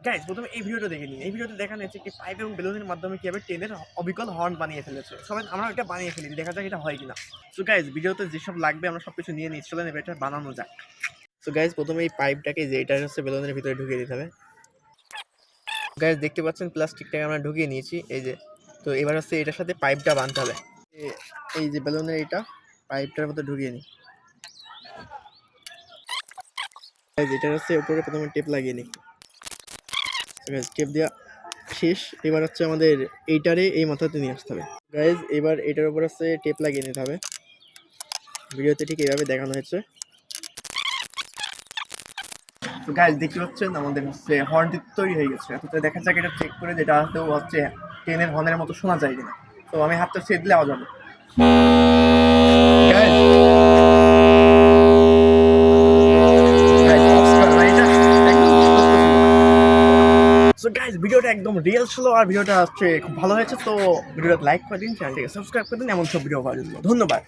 Guys প্রথমে এই ভিডিওটা দেখে নিন। এই ভিডিওতে দেখানো হচ্ছে একটি পাইপ এবং বেলুনের মাধ্যমে কীভাবে ট্রেনের অবিকল হর্ন বানিয়ে ফেলেছে। সবাই আমরা এটা বানিয়ে ফেলি, দেখা যাক এটা হয় কিনা। সো গাইস ভিডিওতে যেসব লাগবে আমরা সব কিছু নিয়ে নিচ্ছি, চলেন এবার এটা বানানো যাক। সো গাইস প্রথমে এই পাইপটাকে যে এটা হচ্ছে বেলুনের ভিতরে ঢুকিয়ে দিতে হবে। গাইস দেখতে পাচ্ছেন প্লাস্টিকটাকে আমরা ঢুকিয়ে নিয়েছি এই যে। তো এবার হচ্ছে এটার সাথে পাইপটা বাঁধতে হবে। এই যে বেলুনের এইটা পাইপটার মধ্যে ঢুকিয়ে নিই। গাইস এটা হচ্ছে উপরে প্রথমে টেপ লাগিয়ে নিই। গাইস টেপ দেওয়া শেষ। এবার হচ্ছে আমাদের এইটারে এই মাথাতে নিয়ে আসতে হবে। গাইজ এবার এটার উপর হচ্ছে টেপ লাগিয়ে নিতে হবে। ভিডিওতে ঠিক এইভাবে দেখানো হয়েছে। তো গাইজ দেখতে পাচ্ছেন আমাদের হচ্ছে হর্ন তৈরি হয়ে গেছে। তো দেখা যাক এটা চেক করে, যেটা হচ্ছে ট্রেনের হর্নের মতো শোনা যায় কিনা। তো আমি হাতটা ছেড়ে দিলে আওয়াজ হবে। সো গাইজ ভিডিওটা একদম রিয়েল ছিল আর ভিডিওটা হচ্ছে খুব ভালো হয়েছে। তো ভিডিওটা লাইক করে দিন, চ্যানেলটিকে সাবস্ক্রাইব করে দিন এমন সব ভিডিও পাওয়ার জন্য। ধন্যবাদ।